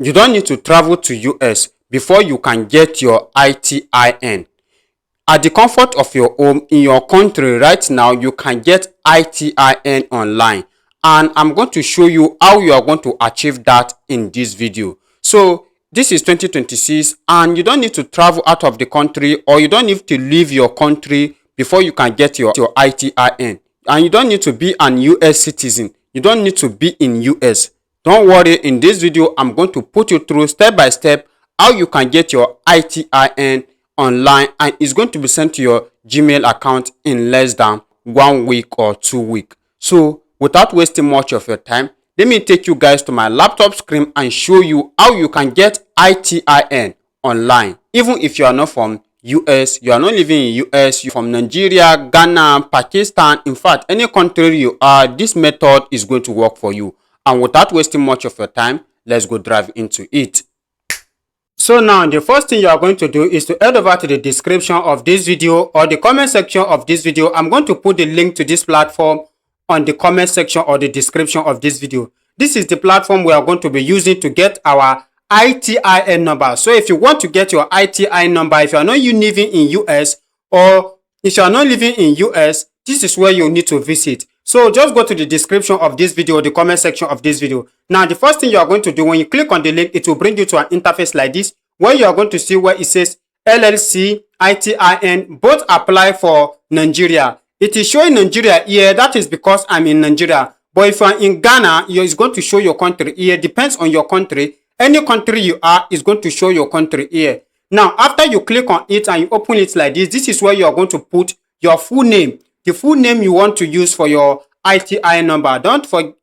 you don't need to travel to US before you can get your ITIN. At the comfort of your home in your country right now, you can get ITIN online, and I'm going to show you how you are going to achieve that in this video. So this is 2026 and you don't need to travel out of the country, or you don't need to leave your country before you can get your ITIN. And you don't need to be an US citizen. You don't need to be in US. Don't worry, in this video I'm going to put you through step by step how you can get your ITIN online, and it's going to be sent to your Gmail account in less than 1 week or 2 weeks. So without wasting much of your time, let me take you guys to my laptop screen and show you how you can get ITIN online. Even if you are not from US, you are not living in US, you're from Nigeria, Ghana, Pakistan, in fact, any country you are, this method is going to work for you. And without wasting much of your time, let's go dive into it. So now the first thing you are going to do is to head over to the description of this video or the comment section of this video. I'm going to put the link to this platform on the comment section or the description of this video. This is the platform we are going to be using to get our ITIN number. So if you want to get your ITIN number, if you are not living in US, or if you are not living in US, this is where you need to visit. So just go to the description of this video, the comment section of this video. Now, the first thing you are going to do when you click on the link, it will bring you to an interface like this, where you are going to see where it says LLC, ITIN, both apply for Nigeria. It is showing Nigeria here. That is because I'm in Nigeria. But if you are in Ghana, it's going to show your country here. Depends on your country. Any country you are is going to show your country here. Now, after you click on it and you open it like this, this is where you are going to put your full name. The full name you want to use for your ITIN number. Don't forget,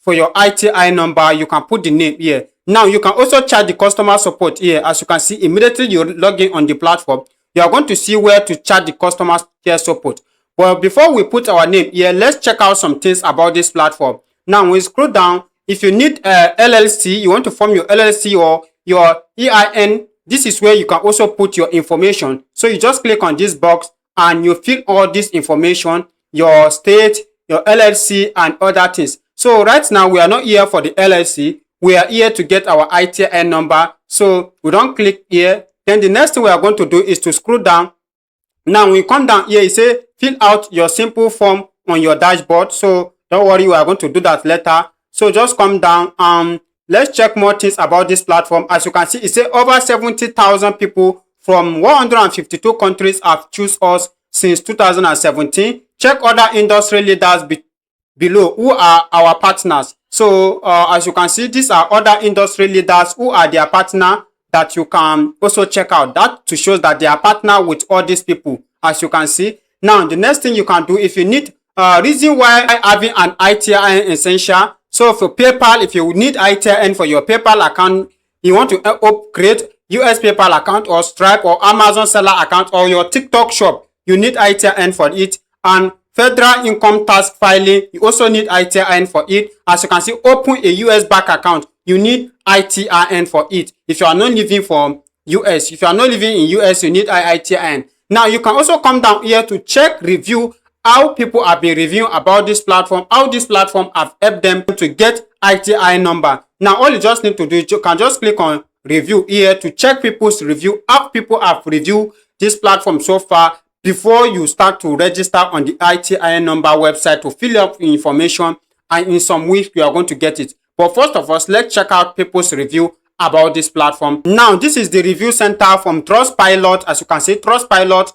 for your ITIN number, you can put the name here. Now, you can also chat the customer support here. As you can see, immediately you log in on the platform, you are going to see where to chat the customer care support. But before we put our name here, let's check out some things about this platform. Now, when you scroll down, if you need LLC, you want to form your LLC or your EIN, this is where you can also put your information. So you just click on this box and you fill all this information, your state, your LLC, and other things. So right now, we are not here for the LLC. We are here to get our ITIN number. So we don't click here. Then the next thing we are going to do is to scroll down. Now, when you come down here, it says fill out your simple form on your dashboard. So don't worry, we are going to do that later. So just come down. Let's check more things about this platform. As you can see, it says over 70,000 people from 152 countries have chosen us since 2017. Check other industry leaders below who are our partners. So as you can see, these are other industry leaders who are their partner that you can also check out. That to show that they are partner with all these people, as you can see. Now, the next thing you can do, if you need reason why having an ITIN essential. So for PayPal, if you need ITIN for your PayPal account, you want to create US PayPal account or Stripe or Amazon seller account or your TikTok shop, you need ITIN for it. And federal income tax filing, you also need ITIN for it. As you can see, open a US bank account, you need ITIN for it. If you are not living from US, if you are not living in US, you need ITIN. Now, you can also come down here to check review, how people have been reviewing about this platform, how this platform have helped them to get ITIN number. Now, all you just need to do is you can just click on review here to check people's review, how people have reviewed this platform so far before you start to register on the ITIN number website to fill up information, and in some weeks you are going to get it. But first of all, let's check out people's review about this platform. Now, this is the review center from Trustpilot. As you can see, Trustpilot,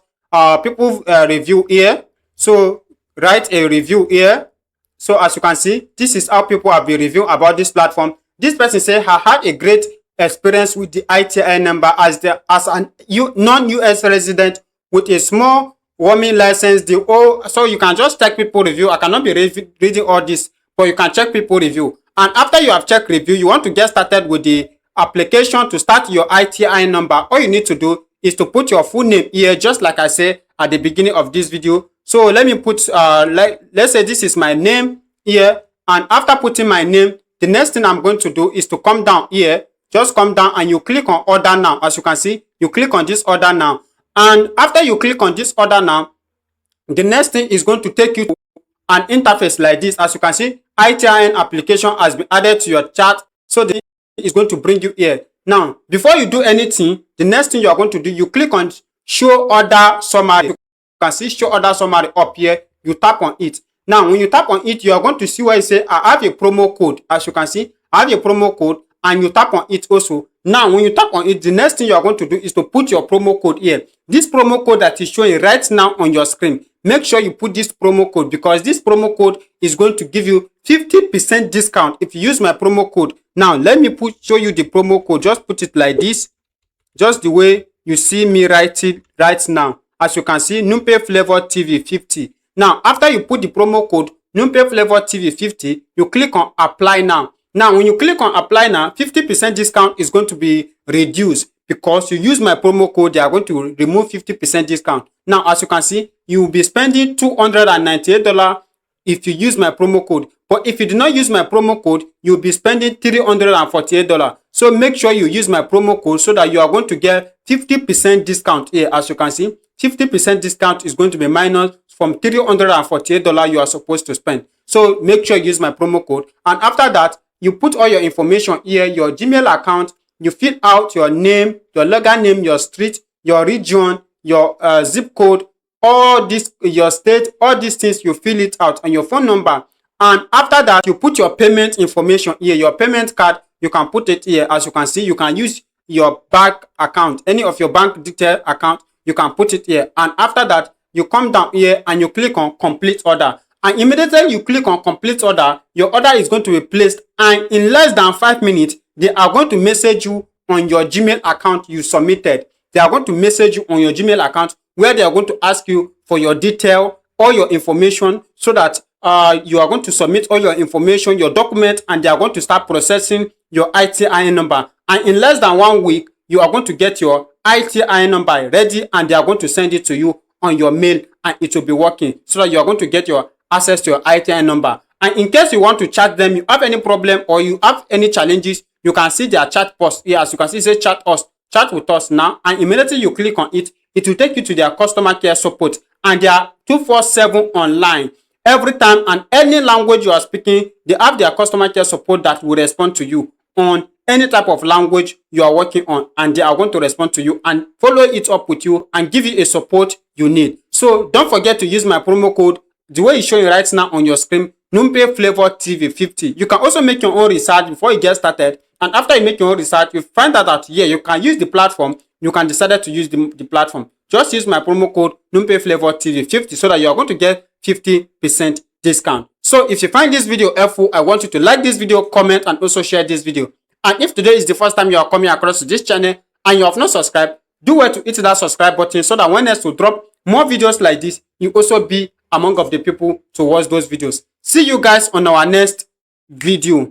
people review here. So write a review here. So as you can see, this is how people have been reviewing about this platform. This person said, I had a great experience with the ITIN number as an non-US resident with a small roaming license. So you can just check people review. I cannot be reading all this, but you can check people review. And after you have checked review, you want to get started with the application to start your ITIN number. All you need to do is to put your full name here, just like I said at the beginning of this video. So let me put, let's say this is my name here. And after putting my name, the next thing I'm going to do is to come down here. Just come down and you click on order now. As you can see, you click on this order now. And after you click on this order now, the next thing is going to take you to an interface like this. As you can see, ITIN application has been added to your chat. So is going to bring you here. Now, before you do anything, the next thing you are going to do, you click on show order summary. You can see show order summary up here. You tap on it. Now, when you tap on it, you are going to see where it says I have a promo code. As you can see, I have a promo code, and you tap on it also. Now, when you tap on it, the next thing you are going to do is to put your promo code here. This promo code that is showing right now on your screen, make sure you put this promo code, because this promo code is going to give you 50% discount if you use my promo code. Now, let me show you the promo code. Just put it like this, just the way you see me write it right now. As you can see, Numpe Flavor TV 50. Now, after you put the promo code Numpe Flavor TV 50, you click on apply now. Now, when you click on apply now, 50% discount is going to be reduced because you use my promo code. They are going to remove 50% discount. Now, as you can see, you will be spending $298 if you use my promo code. But if you do not use my promo code, you'll be spending $348. So make sure you use my promo code so that you are going to get 50% discount here. As you can see, 50% discount is going to be minus from $348 you are supposed to spend. So make sure you use my promo code. And after that, you put all your information here, your Gmail account, you fill out your name, your login name, your street, your region, your zip code, all this, your state, all these things, you fill it out, and your phone number. And after that, you put your payment information here, your payment card, you can put it here. As you can see, you can use your bank account, any of your bank detail account, you can put it here. And after that, you come down here and you click on complete order. And immediately you click on complete order, your order is going to be placed, and in less than 5 minutes, they are going to message you on your Gmail account you submitted. They are going to message you on your Gmail account where they are going to ask you for your detail, all your information, so that you are going to submit all your information, your document, and they are going to start processing your ITIN number. And in less than 1 week, you are going to get your ITIN number ready, and they are going to send it to you on your mail, and it will be working, so that you are going to get your access to your ITIN number. And in case you want to chat them, you have any problem or you have any challenges, you can see their chat post here. As you can see, it says chat us, chat with us now, and immediately you click on it, it will take you to their customer care support, and they are 24/7 online. Every time, and any language you are speaking, they have their customer care support that will respond to you on any type of language you are working on, and they are going to respond to you and follow it up with you and give you a support you need. So don't forget to use my promo code the way it's showing right now on your screen, Numpe Flavor TV 50. You can also make your own research before you get started, and after you make your own research, you find out that yeah, you can use the platform, you can decide to use the platform. Just use my promo code Numpe Flavor TV 50 so that you are going to get 50% discount. So if you find this video helpful, I want you to like this video, comment, and also share this video. And if today is the first time you are coming across this channel and you have not subscribed, do well to hit that subscribe button so that when next we drop more videos like this, you also be among of the people to watch those videos. See you guys on our next video.